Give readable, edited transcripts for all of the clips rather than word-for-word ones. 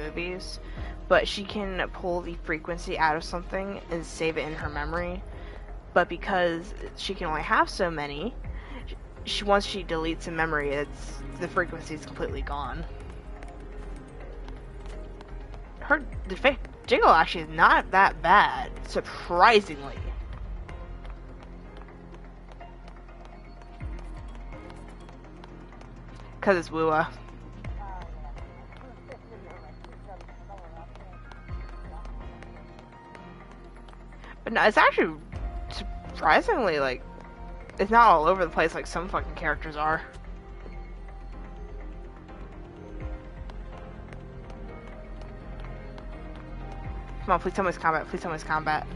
movies, but she can pull the frequency out of something and save it in her memory. But because she can only have so many, once she deletes a memory, the frequency is completely gone. The Jiggle actually is not that bad, surprisingly. Because it's Wua. But no, it's actually surprisingly, like, it's not all over the place like some fucking characters are. Come on, please tell me it's combat. Please tell me it's combat.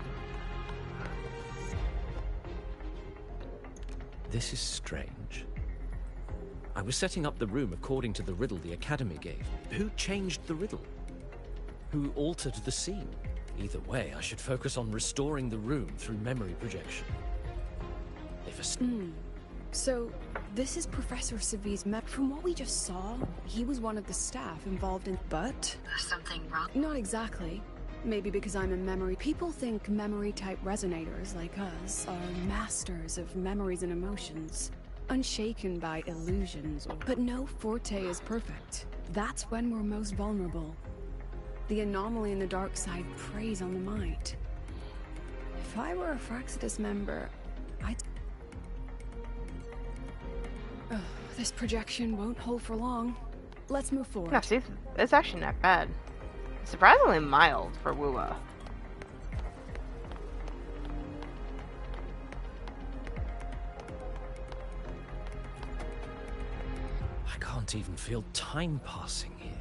This is strange. I was setting up the room according to the riddle the Academy gave. Who changed the riddle? Who altered the scene? Either way, I should focus on restoring the room through memory projection. So, this is Professor Savi's map. From what we just saw, he was one of the staff involved in... But... Something wrong? Not exactly. Maybe because I'm in memory. People think memory-type resonators like us are masters of memories and emotions, unshaken by illusions. But no Forte is perfect. That's when we're most vulnerable. The anomaly in the dark side preys on the mind. If I were a Fraxidus member, I'd... this projection won't hold for long. Let's move forward. No, see, it's actually not bad. Surprisingly mild for Wua. I can't even feel time passing here.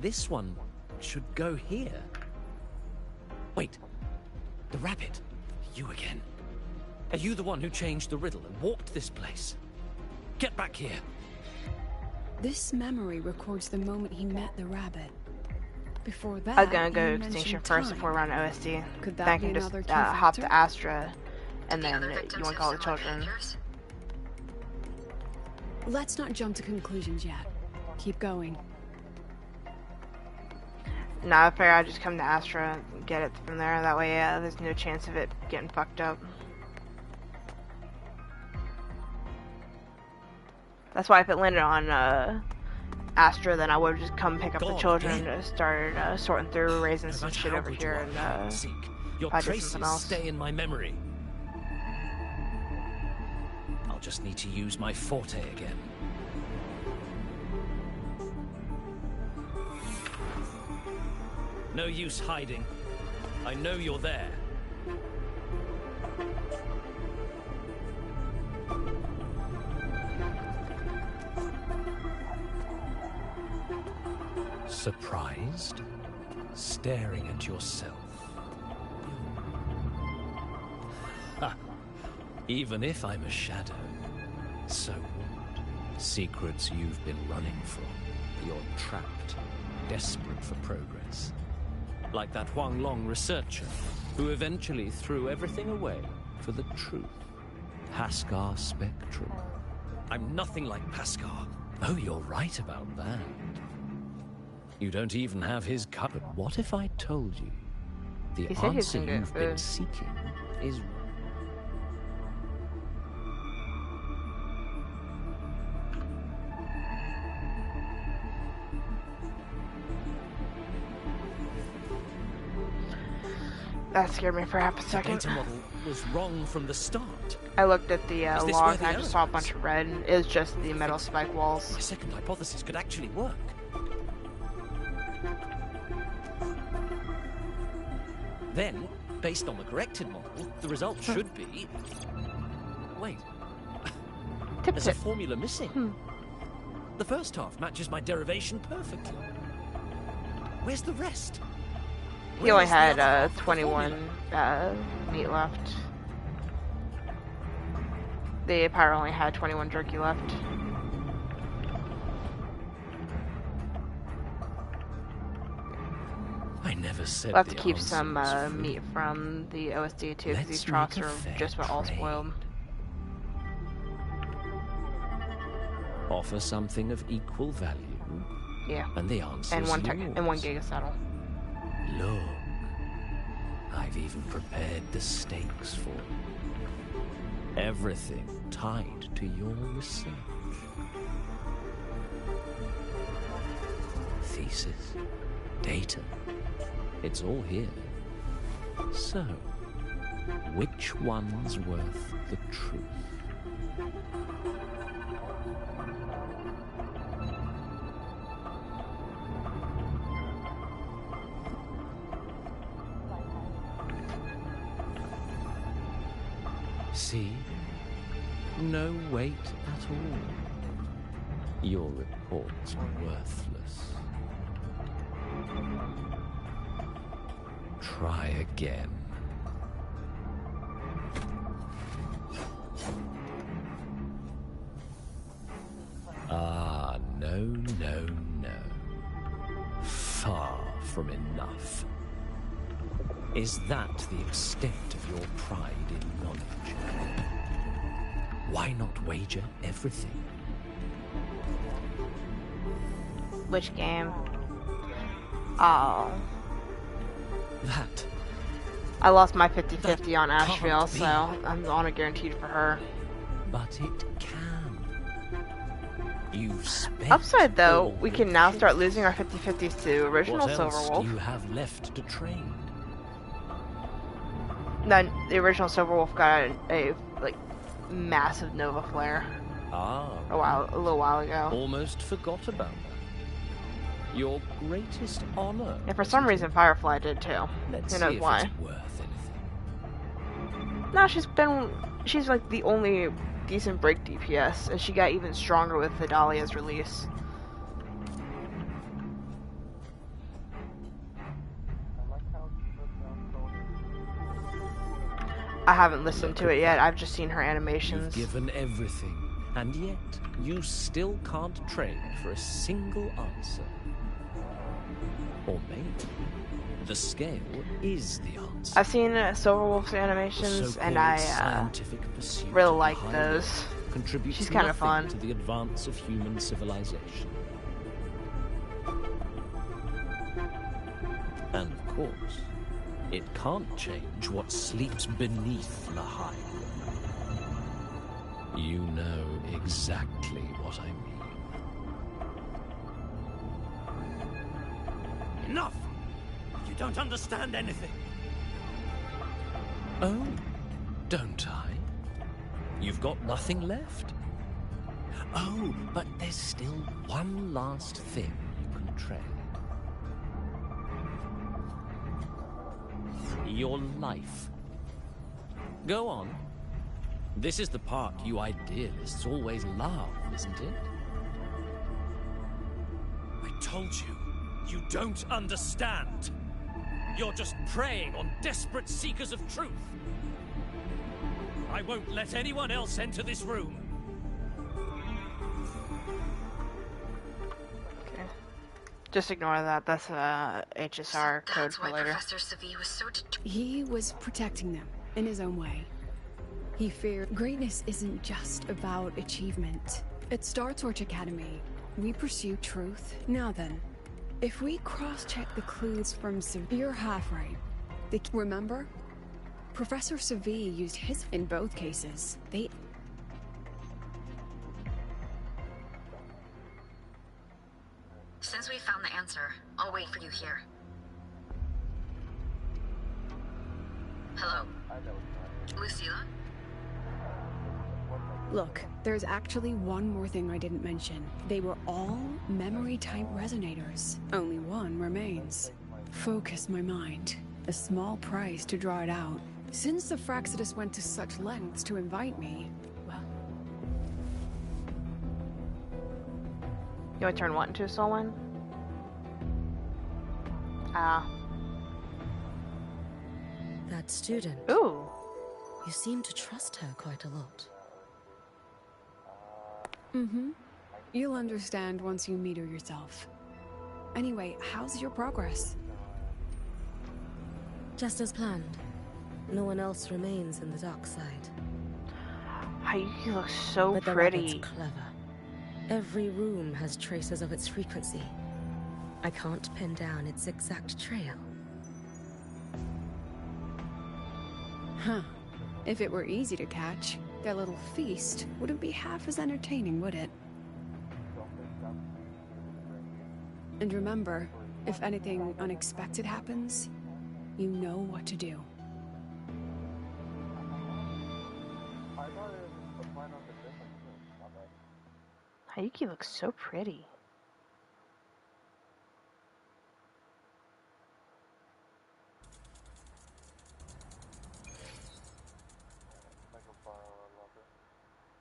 This one should go here. Wait, the rabbit. You again. Are you the one who changed the riddle and walked this place? Get back here. This memory records the moment he met the rabbit. Before that, I'm gonna go Extinction first before we're on OSD. Could Then that I be can just another key hop to factor? Astra, and The then other you victims want to call the have similar children. behaviors? Let's not jump to conclusions yet. Keep going. Nah, I figure I'd just come to Astra and get it from there. That way, yeah, there's no chance of it getting fucked up. That's why if it landed on Astra, then I would just come pick up the children and start sorting through, raising some shit over here, and your probably do traces something else. stay in my memory. I'll just need to use my Forte again. No use hiding. I know you're there. Surprised? Staring at yourself. Ha! Even if I'm a shadow, so what? Secrets you've been running from. You're trapped, desperate for progress. Like that Huang Long researcher, who eventually threw everything away for the truth. Paskar Spectrum. I'm nothing like Paskar. Oh, you're right about that. You don't even have his cut. But what if I told you the He said he's answer gonna get you've been food. seeking is... That scared me for half a The second. data model was wrong from the start. I looked at the Is this log where and the I just saw a error bunch is? of red. It was just the metal spike walls. My second hypothesis could actually work. Then, based on the corrected model, the result should be... Wait, Tip there's a tip. formula missing. The first half matches my derivation perfectly. Where's the rest? He only Where's the other had half of the 21 formula? meat left. The pyro only had 21 jerky left. I never said We'll have to the keep answer some was free. meat from the OSD too, because Let's these make troughs a are fair just about all trade. spoiled. Offer something of equal value, Yeah. And the answer And is one yours. and 1 giga saddle. Look, I've even prepared the stakes for you. Everything tied to your research. Thesis, data, it's all here. So, which one's worth the truth? See? No weight at all. Your report's worthless. Try again. Ah, no, no, no. Far from enough. Is that the extent of your pride in knowledge? Why not wager everything? Which game? Oh. That. I lost my 50-50 on That Asheville, can't so I'm on a guaranteed for her. But it can. You've spent Upside though, all we your can now start chips. losing our 50-50s to original What else Silverwolf. do you have left to trade? Then the original Silverwolf got a like massive Nova Flare Ah, a little while ago. almost forgot about that. Your greatest honor. And for some isn't reason it? Firefly did too. Let's Who see knows if why? it's worth anything. No, she's like the only decent break DPS, and she got even stronger with the Dahlia's release. I haven't listened to it yet, I've just seen her animations. You've given everything, and yet you still can't trade for a single answer. Or maybe the scale is the answer. I've seen Silverwolf's animations, and I scientific pursuit really of the like high those. road contributes She's kinda nothing fun. to the advance of human civilization. And of course, it can't change what sleeps beneath the high road. You know exactly what I mean. Enough! You don't understand anything. Oh, don't I? You've got nothing left. Oh, but there's still one last thing you can trade. Your life. Go on. This is the part you idealists always love, isn't it? I told you, you don't understand. You're just preying on desperate seekers of truth. I won't let anyone else enter this room. Okay. Just ignore that. That's HSR code That's for why later. Professor Savi was so He was protecting them in his own way. He feared greatness isn't just about achievement. At Startorch Academy, we pursue truth. Now then, if we cross-check the clues from you're half right. Remember? Professor Savi used his in both cases. Since we found the answer, I'll wait for you here. Hello? Lucilla? Look, there's actually one more thing I didn't mention. They were all memory-type resonators. Only one remains. Focus my mind. A small price to draw it out. Since the Fraxidus went to such lengths to invite me, well... You want to turn what into a Soulwind? Ah. That student. Ooh. You seem to trust her quite a lot. Mm-hmm. You'll understand once you meet her yourself. Anyway, how's your progress? Just as planned. No one else remains in the dark side. Hayuki looks so But the pretty. rabbit's clever. Every room has traces of its frequency. I can't pin down its exact trail. Huh. If it were easy to catch, their little feast wouldn't be half as entertaining, would it? And remember, if anything unexpected happens, you know what to do. Hayuki looks so pretty.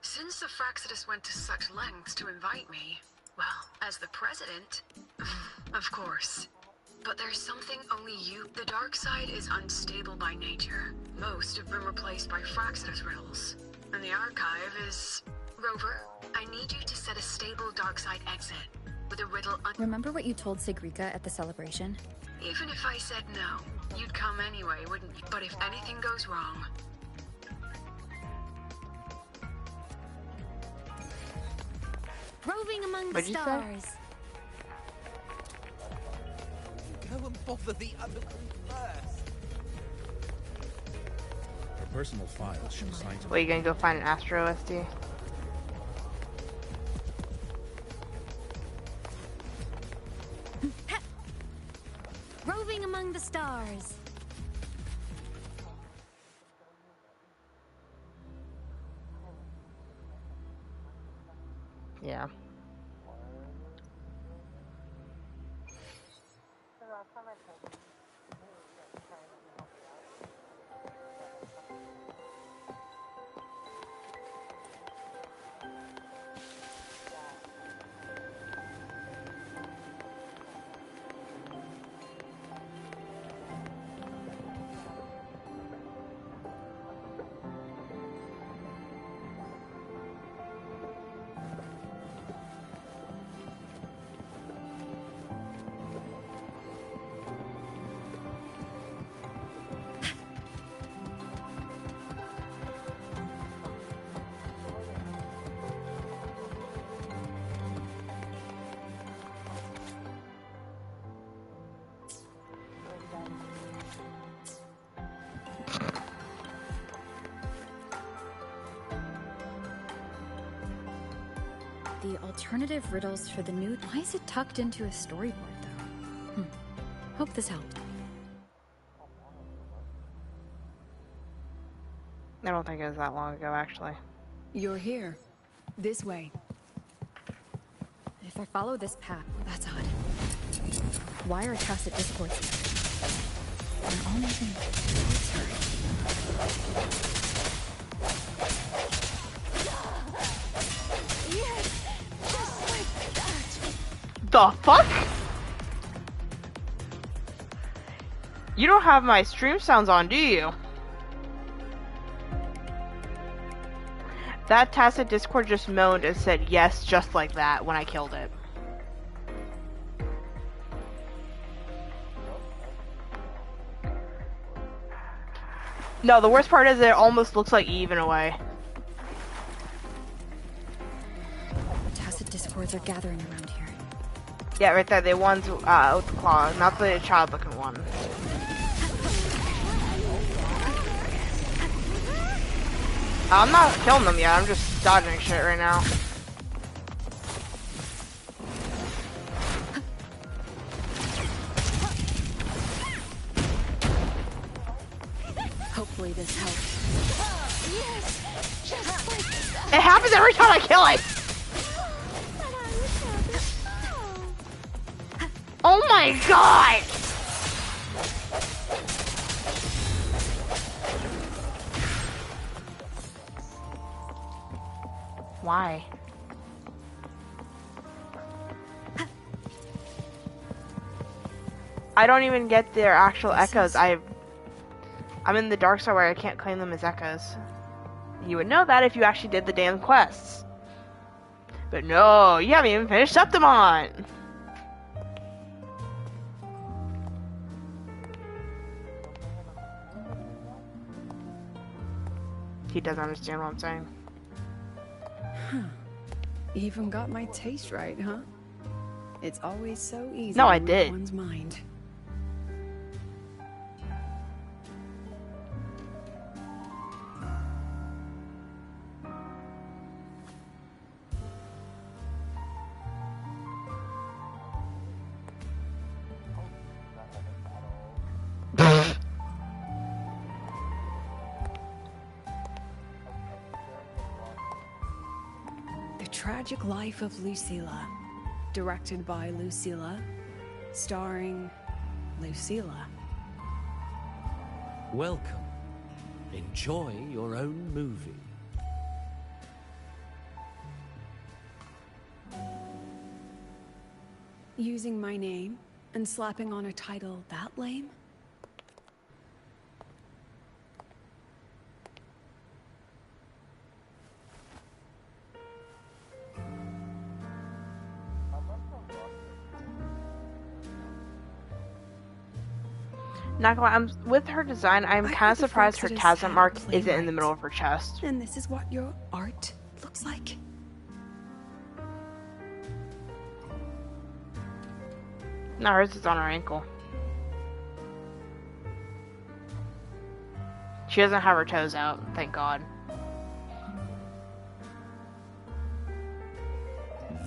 Since the Fraxidus went to such lengths to invite me, well, as the president, of course. But there's something only you... The dark side is unstable by nature. Most have been replaced by Fraxidus riddles. And the archive is... Rover, I need you to set a stable dark side exit with a riddle Remember what you told Sigrika at the celebration? Even if I said no, you'd come anyway, wouldn't you? But if anything goes wrong... Roving among the What'd you say? stars. Go and bother the other one first. Her personal files show signs of... What, you gonna go find an Astro SD? Roving among the stars. Yeah. The alternative riddles for the new... Why is it tucked into a storyboard, though? Hope this helped. I don't think it was that long ago, actually. You're here. This way. If I follow this path, that's odd. Why are tacit discords here? They're all moving towards her. The fuck? You don't have my stream sounds on, do you? That tacit Discord just moaned and said yes just like that when I killed it. No, the worst part is it almost looks like Eve in a way. Tacit discords are gathering around here. Yeah, right there, the ones with the claw, not the child-looking one. I'm not killing them yet, I'm just dodging shit right now. Hopefully this helps. Yes! Just like that! It happens every time I kill it! Oh my god! Why? I don't even get their actual echoes. I'm in the dark side where I can't claim them as echoes. You would know that if you actually did the damn quests. But no, you haven't even finished Septimon! He doesn't understand what I'm saying. Huh. Even got my taste right, huh? It's always so easy No, to I read did. one's mind. The Tragic Life of Lucilla. Directed by Lucilla. Starring Lucilla. Welcome. Enjoy your own movie. Using my name and slapping on a title that lame? Not gonna lie, with her design, I'm I kind heard of the surprised her Frexitous Tasman had a mark isn't in the playwright. middle of her chest. And this is what your art looks like? No, hers is on her ankle. She doesn't have her toes out, thank God.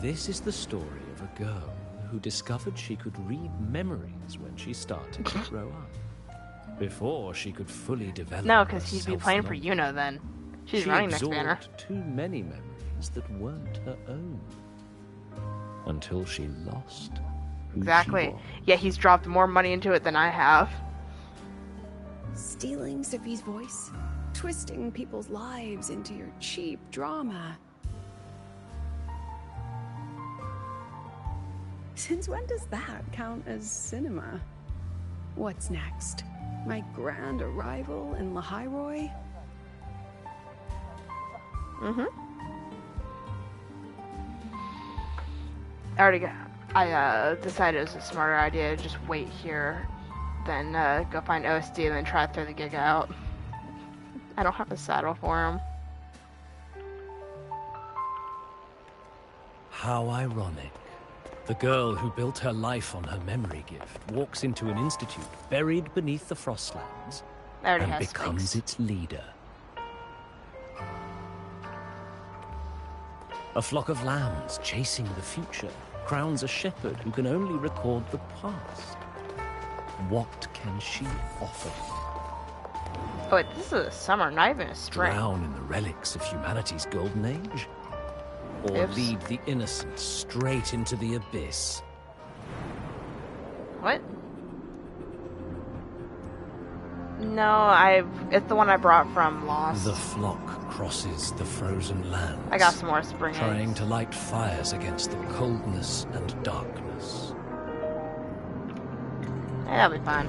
This is the story of a girl who discovered she could read memories when she started to grow up. Before she could fully develop No, her because she'd be playing for self-knowledge. Yuno then. She's She running next absorbed banner. too many memories that weren't her own. Until she lost who Exactly. she was. Yeah, he's dropped more money into it than I have. Stealing Sophie's voice? Twisting people's lives into your cheap drama? Since when does that count as cinema? What's next? My grand arrival in Lahiroy? I decided it was a smarter idea to just wait here than go find OSD and then try to throw the gig out. I don't have a saddle for him. How ironic. The girl who built her life on her memory gift walks into an institute buried beneath the Frostlands I already and have becomes Sphinx. its leader. A flock of lambs chasing the future crowns a shepherd who can only record the past. What can she offer? Oh wait, this is a summer, not even a spring. Drown in the relics of humanity's golden age? Or Ifs. lead the innocent straight into the abyss? What? No, it's the one I brought from Lost. The flock crosses the frozen lands. I got some more spring Trying eggs. to light fires against the coldness and darkness. Yeah, that'll be fine.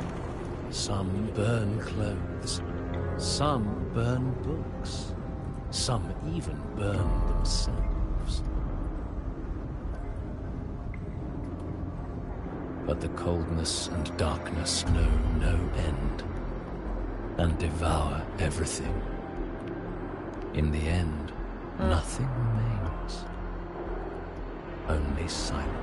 Some burn clothes. Some burn books. Some even burn themselves. But the coldness and darkness know no end, and devour everything. In the end, nothing remains. Only silence.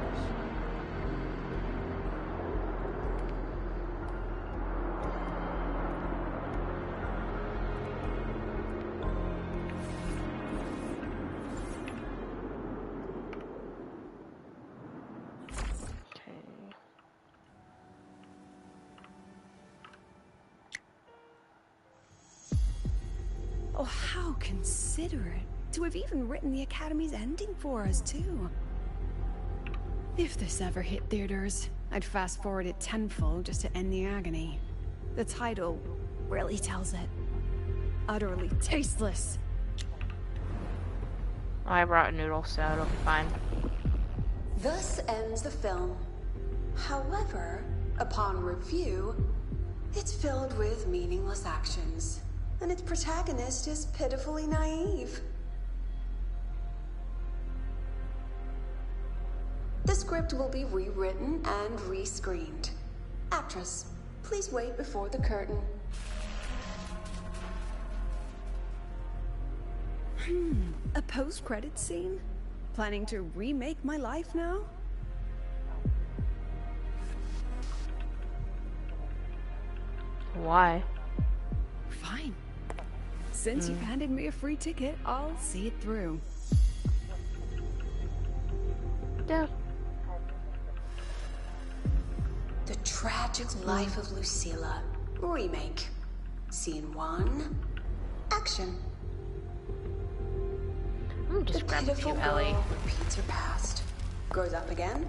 Oh, how considerate to have even written the Academy's ending for us, too. If this ever hit theaters, I'd fast forward it tenfold just to end the agony. The title really tells it. Utterly tasteless. I brought noodles, so it'll be fine. Thus ends the film. However, upon review, it's filled with meaningless actions, and its protagonist is pitifully naive. The script will be rewritten and rescreened. Actress, please wait before the curtain. A post-credit scene? Planning to remake my life now? Why? Fine. Since you've handed me a free ticket, I'll see it through. Yeah. The Tragic Life of Lucilla. Remake. Scene 1. Action. I'm just grabbing you, Pitiful Ellie. girl repeats her past. Grows up again.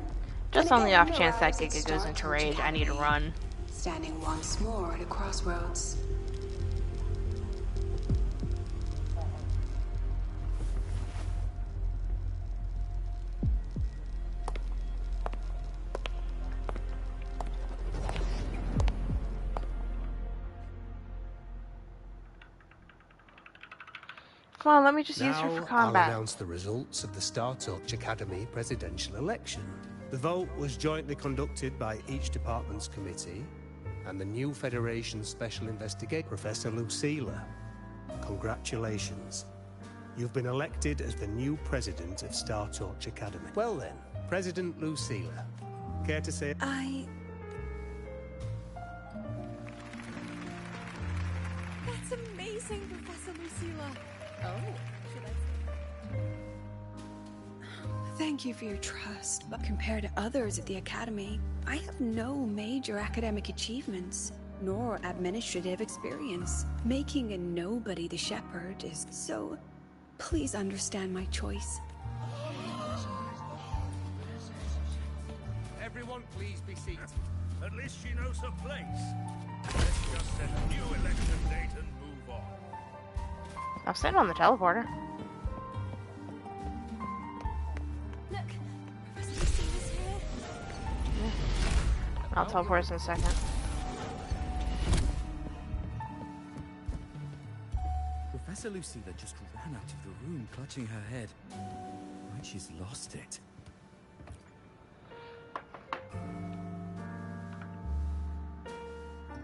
Just and on the again off chance that arrives at Giga goes into Star rage, I need to Academy, run. Standing once more at a crossroads. Come on, let me just use her for Now combat. I'll announce the results of the StarTouch Academy presidential election. The vote was jointly conducted by each department's committee and the new Federation's Special Investigator, Professor Lucilla. Congratulations. You've been elected as the new president of StarTouch Academy. Well then, President Lucilla, care to say... That's amazing, Professor Lucilla. Oh, should I say? Thank you for your trust, but compared to others at the Academy, I have no major academic achievements, nor administrative experience. Making a nobody the shepherd is so... Please understand my choice. Everyone please be seated. At least she knows her place. Let's just set a new election date and move on. I'll sit on the teleporter. Look, Professor Lucilla's here. I'll teleport us in a second. Professor Lucilla just ran out of the room, clutching her head. Like she's lost it.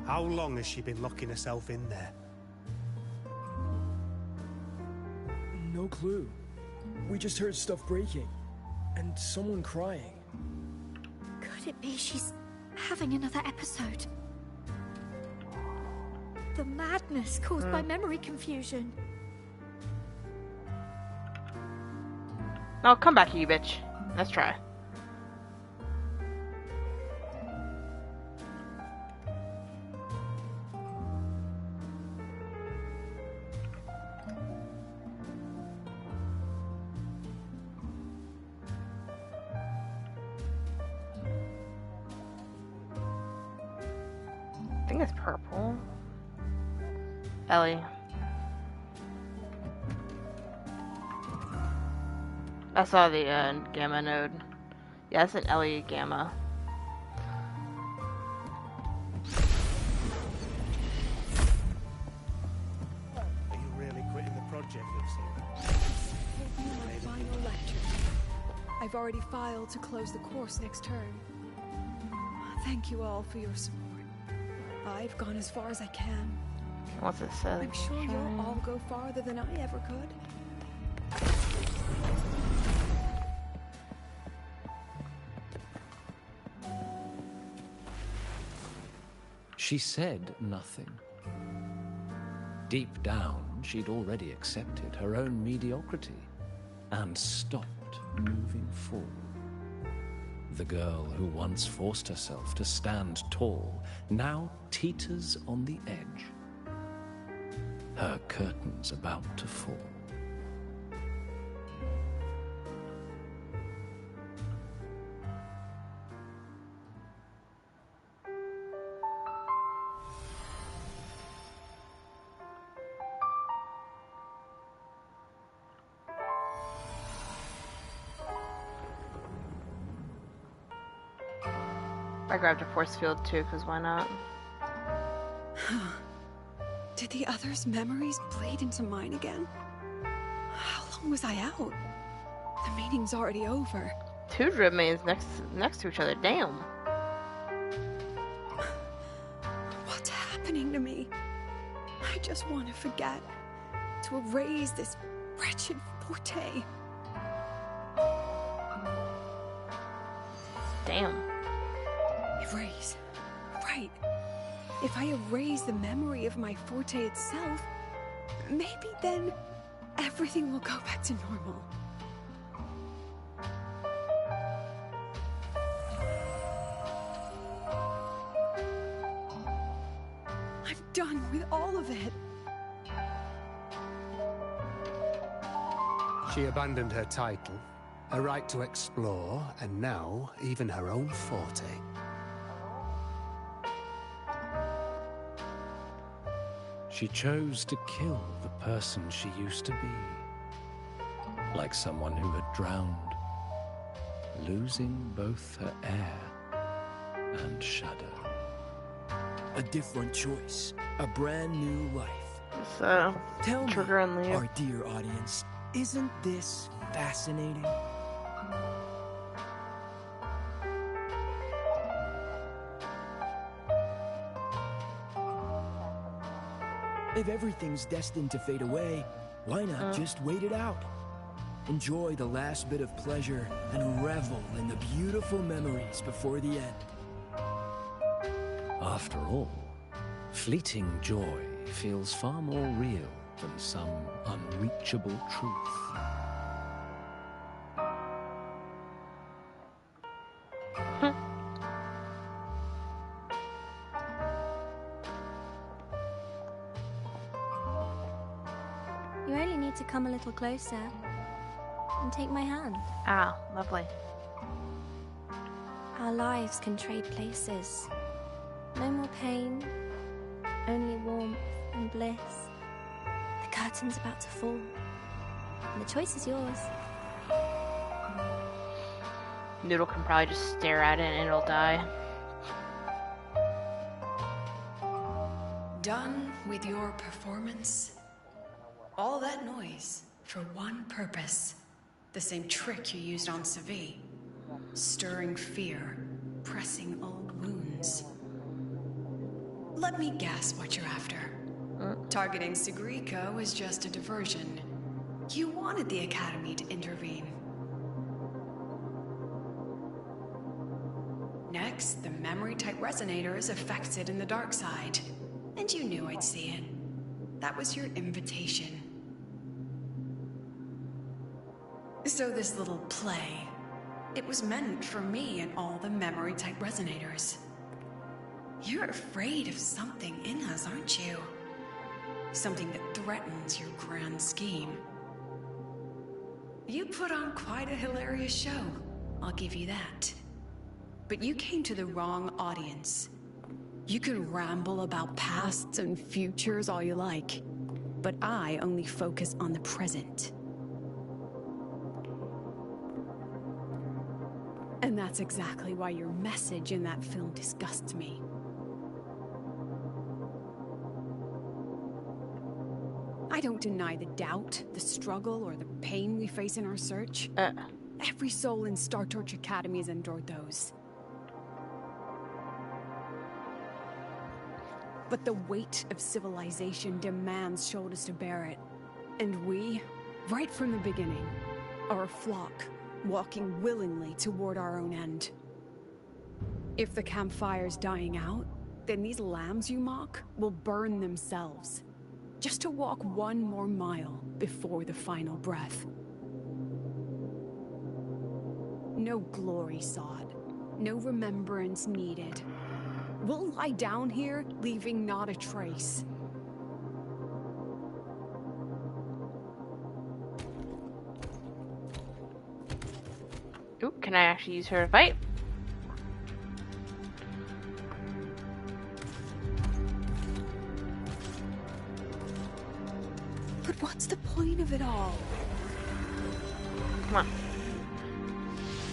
How long has she been locking herself in there? No clue. We just heard stuff breaking. And someone crying. Could it be she's having another episode? The madness caused by memory confusion. No, come back, you bitch. Let's try. I think it's purple. Ellie. I saw the gamma node. Yeah, it's an Ellie gamma. Are you really quitting the project, Lucilla? Give me my final lecture. I've already filed to close the course next term. Thank you all for your support. I've gone as far as I can. What's it say? I'm sure you'll all go farther than I ever could. She said nothing. Deep down, she'd already accepted her own mediocrity and stopped moving forward. The girl who once forced herself to stand tall now teeters on the edge. Her curtain's about to fall. I grabbed a force field too, because why not? Did the others' memories bleed into mine again? How long was I out? The meeting's already over. Two remains next to each other. Damn. What's happening to me? I just want to forget. To erase this wretched forte. Damn. Erase. Right. If I erase the memory of my forte itself, maybe then everything will go back to normal. I'm done with all of it. She abandoned her title, her right to explore, and now even her own forte. She chose to kill the person she used to be. Like someone who had drowned, losing both her air and shadow. A different choice. A brand new life. So, Tell me, trigger and leave. our dear audience, isn't this fascinating? If everything's destined to fade away, why not just wait it out? Enjoy the last bit of pleasure and revel in the beautiful memories before the end. After all, fleeting joy feels far more real than some unreachable truth. You only need to come a little closer and take my hand. Ah, lovely. Our lives can trade places. No more pain, only warmth and bliss. The curtain's about to fall, and the choice is yours. Noodle can probably just stare at it and it'll die. Done with your performance? All that noise for one purpose. The same trick you used on Savi. Stirring fear, pressing old wounds. Let me guess what you're after. Targeting Sigrika was just a diversion. You wanted the Academy to intervene. Next, the memory-type resonator is affected in the dark side. And you knew I'd see it. That was your invitation. So this little play, it was meant for me and all the memory-type resonators. You're afraid of something in us, aren't you? Something that threatens your grand scheme. You put on quite a hilarious show, I'll give you that. But you came to the wrong audience. You can ramble about pasts and futures all you like, but I only focus on the present. And that's exactly why your message in that film disgusts me. I don't deny the doubt, the struggle, or the pain we face in our search. Every soul in Star Torch Academy has endured those. But the weight of civilization demands shoulders to bear it. And we, right from the beginning, are a flock, walking willingly toward our own end. If the campfire's dying out, then these lambs you mock will burn themselves, just to walk one more mile before the final breath. No glory sought, no remembrance needed. We'll lie down here, leaving not a trace. Ooh, can I actually use her to fight? But what's the point of it all? Come on.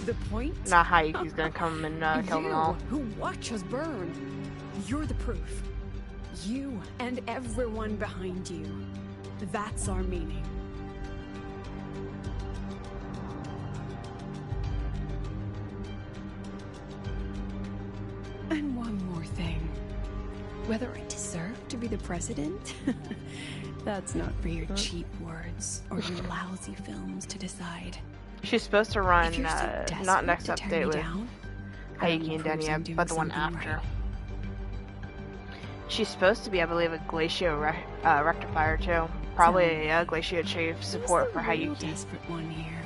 The point? Not Hayuki's gonna come and kill them all. You, who watch us burn. You're the proof. You and everyone behind you. That's our meaning. And one more thing. Whether I deserve to be the president? That's not for your cheap words or your lousy films to decide. She's supposed to run, If you're so not desperate next to tear update me with down, Hayuki and prove I'm Denia, doing but the one something after. right. She's supposed to be, I believe, a glacio rectifier too. Probably a glacio chief support for Hayuki. Desperate one here.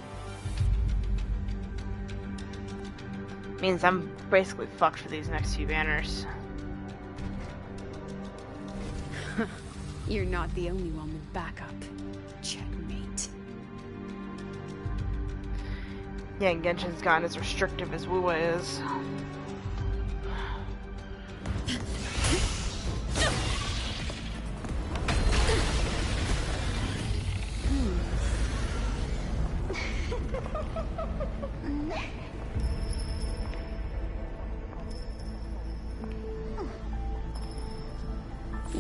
Means I'm basically fucked for these next few banners. You're not the only one with backup. Checkmate. Yeah, and Genshin's gotten as restrictive as Wuwa is.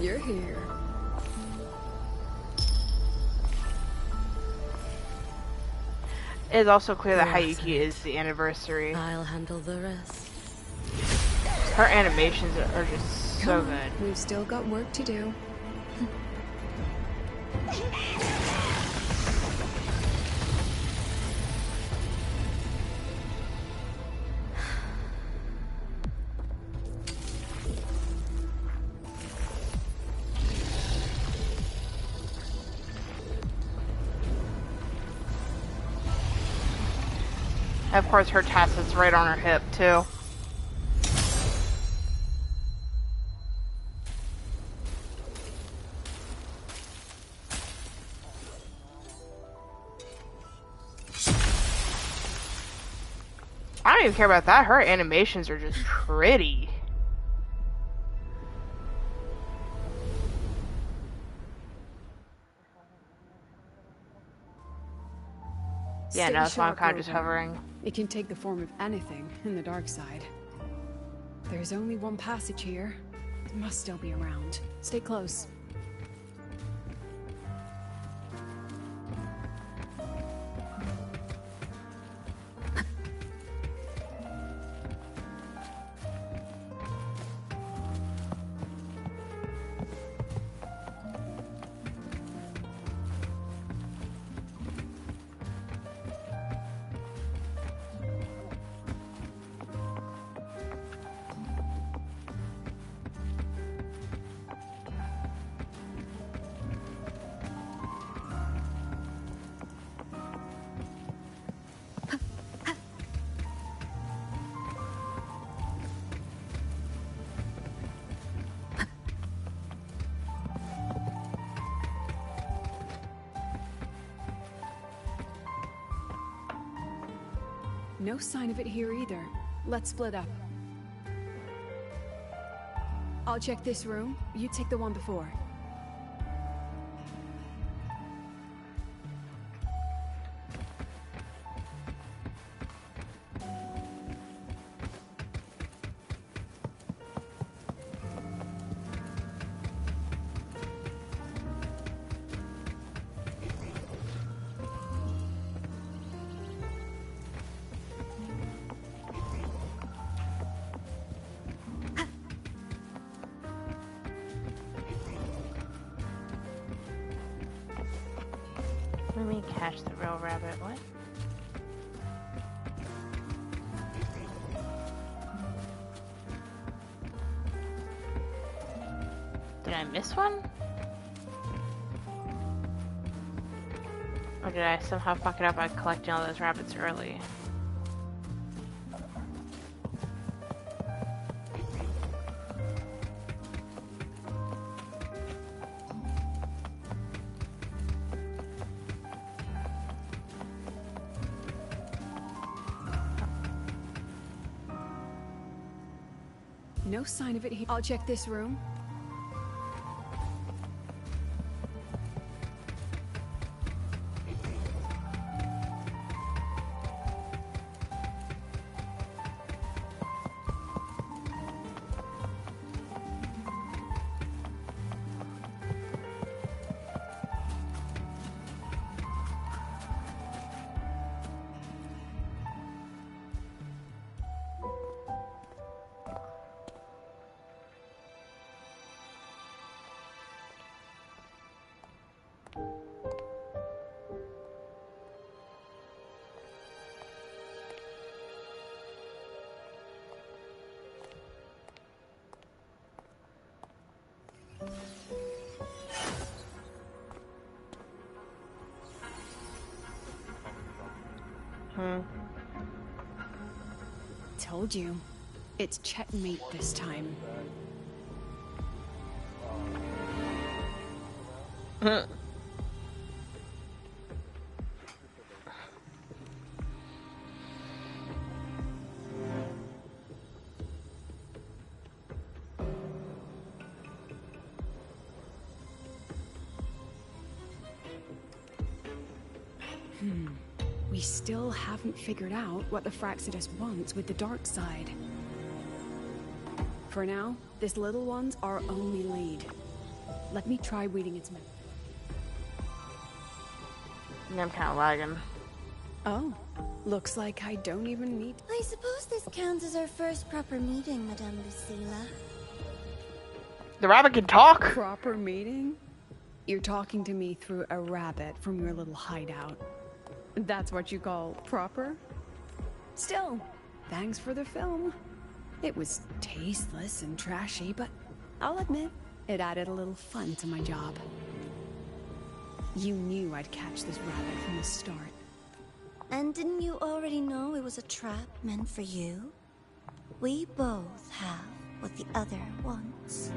You're here. It is also clear that Yes, Hayuki is the anniversary. I'll handle the rest. Her animations are just so Come on, good. we've still got work to do. And of course, her tacit's right on her hip, too. I don't even care about that. Her animations are just pretty. Yeah, Stay no, that's why I'm sharp, kind of just Rover. hovering. It can take the form of anything in the dark side. There's only one passage here. It must still be around. Stay close. No sign of it here either. Let's split up. I'll check this room. You take the one before. Let me catch the real rabbit. What? Did I miss one? Or did I somehow fuck it up by collecting all those rabbits early? No sign of it here. I'll check this room. Told you. It's checkmate this time. We still haven't figured out what the Fraxidus wants with the dark side. For now, this little one's our only lead. Let me try reading its memory. I'm kind of lagging. Oh, looks like I don't even need... I suppose this counts as our first proper meeting, Madame Lucilla. The rabbit can talk? Proper meeting? You're talking to me through a rabbit from your little hideout. That's what you call proper? Still, thanks for the film. It was tasteless and trashy, but I'll admit, it added a little fun to my job. You knew I'd catch this rabbit from the start. And didn't you already know it was a trap meant for you? We both have what the other wants.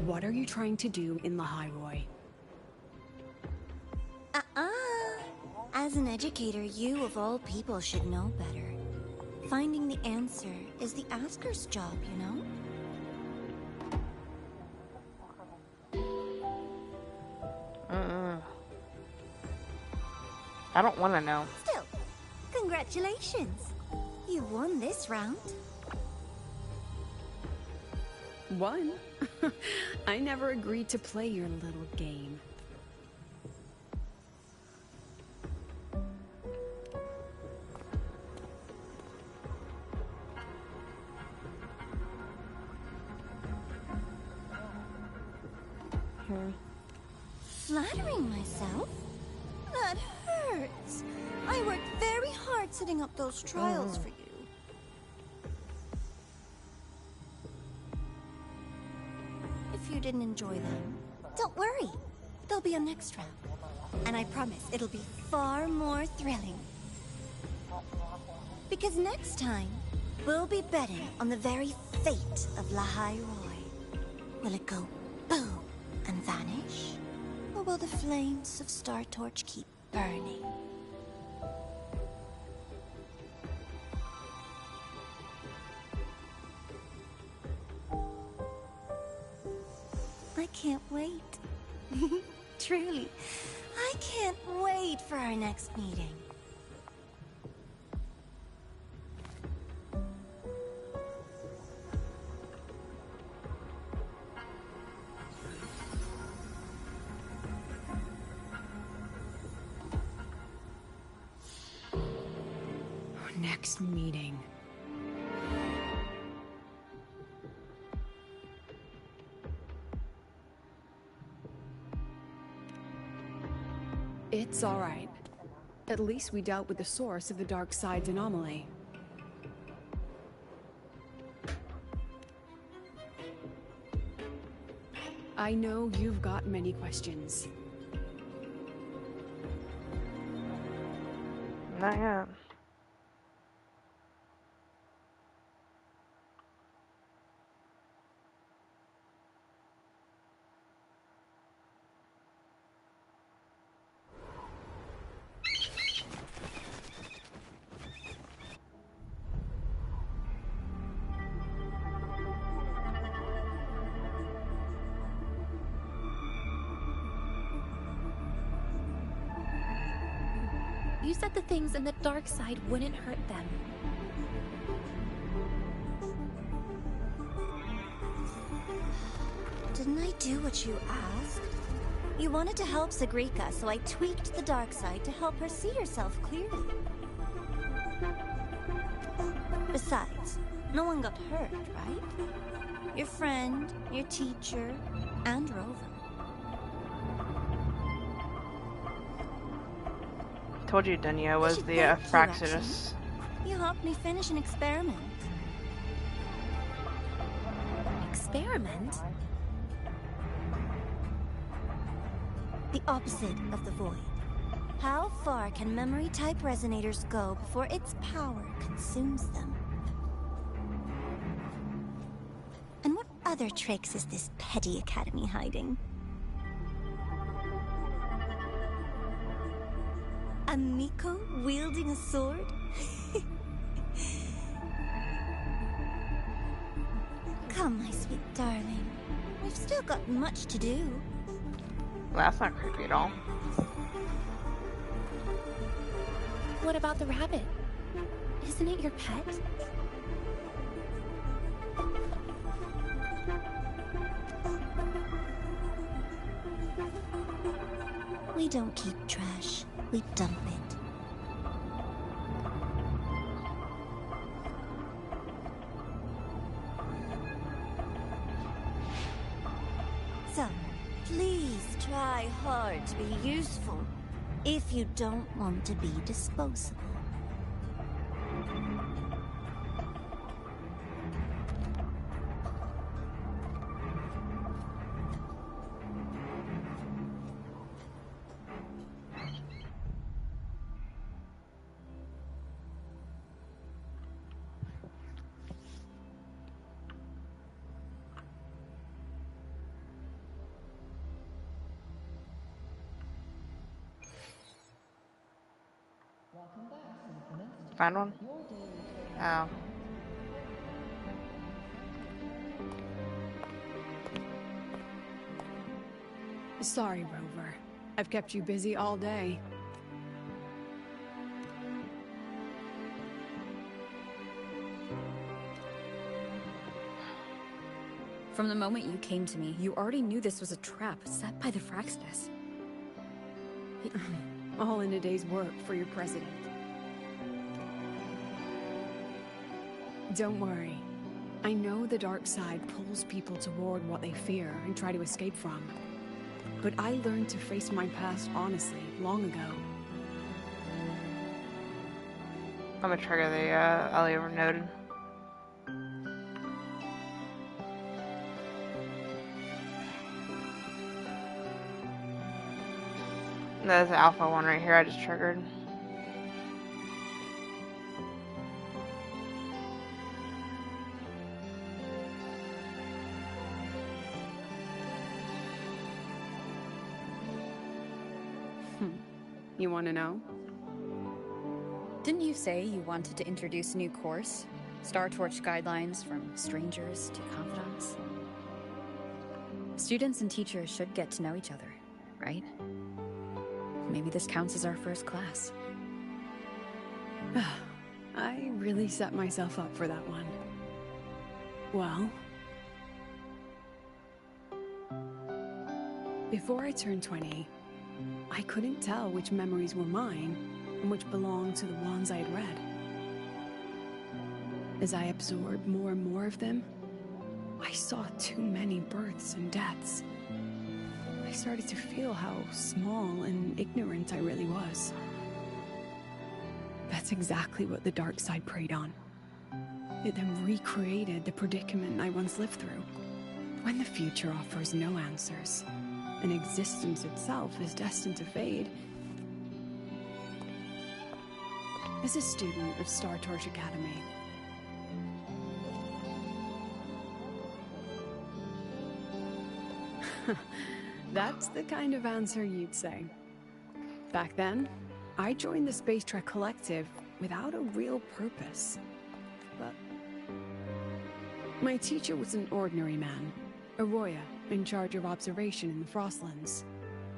What are you trying to do in Lahairoi? As an educator, you of all people should know better. Finding the answer is the asker's job, you know? I don't want to know. Still, congratulations. You won this round. Won? I never agreed to play your little game. Flattering myself? That hurts. I worked very hard setting up those trials for you. If you didn't enjoy them, don't worry. There'll be a next round. And I promise it'll be far more thrilling. Because next time, we'll be betting on the very fate of Lahairoi. Will it go boom and vanish? Or will the flames of Star Torch keep burning? I can't wait. Truly, I can't wait for our next meeting. Next meeting. It's all right. At least we dealt with the source of the dark side's anomaly. I know you've got many questions. Not yet. You said the things in the dark side wouldn't hurt them. Didn't I do what you asked? You wanted to help Zagrika, so I tweaked the dark side to help her see herself clearly. Besides, no one got hurt, right? Your friend, your teacher, and Rover. Told you Dunya was the Fraxidus. You helped me finish an experiment. experiment? The opposite of the void. How far can memory-type resonators go before its power consumes them? And what other tricks is this petty academy hiding? A Miko wielding a sword? Come, my sweet darling. We've still got much to do. Well, that's not creepy at all. What about the rabbit? Isn't it your pet? We don't keep trash. We dump it. So, please try hard to be useful if you don't want to be disposable. Find one? Oh. Sorry, Rover. I've kept you busy all day. From the moment you came to me, you already knew this was a trap set by the Fraxidus. All in a day's work for your president. Don't worry. I know the dark side pulls people toward what they fear and try to escape from. But I learned to face my past honestly long ago. I'm gonna trigger the Ellie over noted. There's the alpha one right here I just triggered. You want to know? Didn't you say you wanted to introduce a new course? Star Torch guidelines from strangers to confidants? Students and teachers should get to know each other, right? Maybe this counts as our first class. I really set myself up for that one. Well, before I turned 20, I couldn't tell which memories were mine and which belonged to the ones I had read. As I absorbed more and more of them, I saw too many births and deaths. I started to feel how small and ignorant I really was. That's exactly what the dark side preyed on. It then recreated the predicament I once lived through. When the future offers no answers, and existence itself is destined to fade. As a student of Star Torch Academy, that's the kind of answer you'd say. Back then, I joined the Space Trek Collective without a real purpose. But my teacher was an ordinary man, Arroya, in charge of observation in the Frostlands.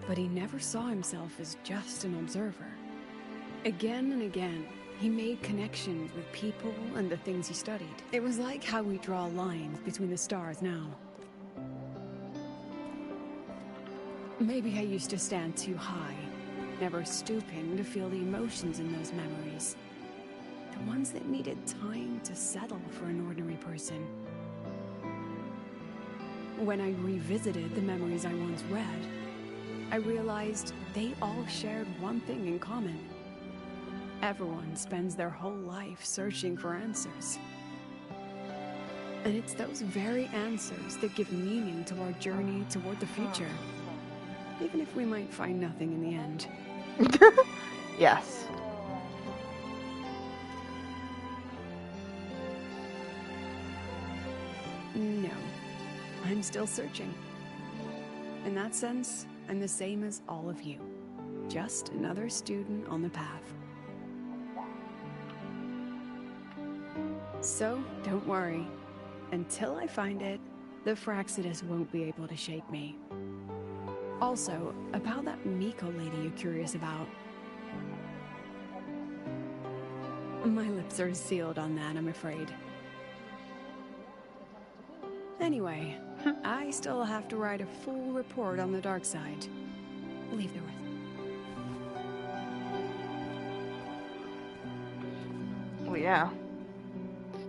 But he never saw himself as just an observer. Again and again, he made connections with people and the things he studied. It was like how we draw lines between the stars now. Maybe I used to stand too high, never stooping to feel the emotions in those memories. The ones that needed time to settle for an ordinary person. When I revisited the memories I once read, I realized they all shared one thing in common. Everyone spends their whole life searching for answers. And it's those very answers that give meaning to our journey toward the future. Even if we might find nothing in the end. Yes. No. I'm still searching. In that sense, I'm the same as all of you. Just another student on the path. So, don't worry. Until I find it, the Fraxidus won't be able to shake me. Also, about that Miko lady you're curious about. My lips are sealed on that, I'm afraid. Anyway, I still have to write a full report on the dark side. Leave the rest. Well, yeah.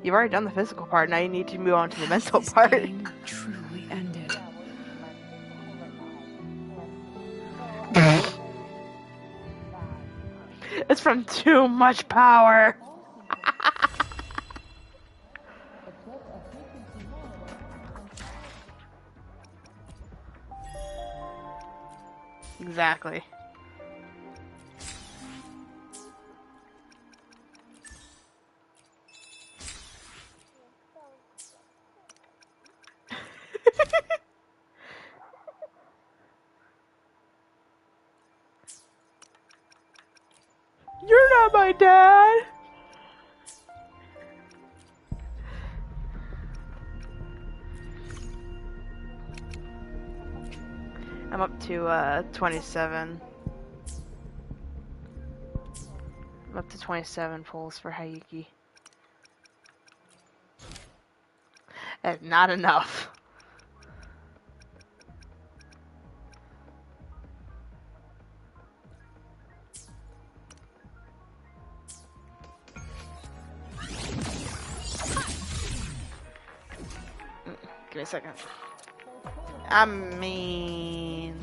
You've already done the physical part, now you need to move on to the mental part. Game truly ended. It's from too much power. Exactly. You're not my dad. I'm up to 27. I'm up to 27 pulls for Hayuki. That's not enough. Give me a second. I mean...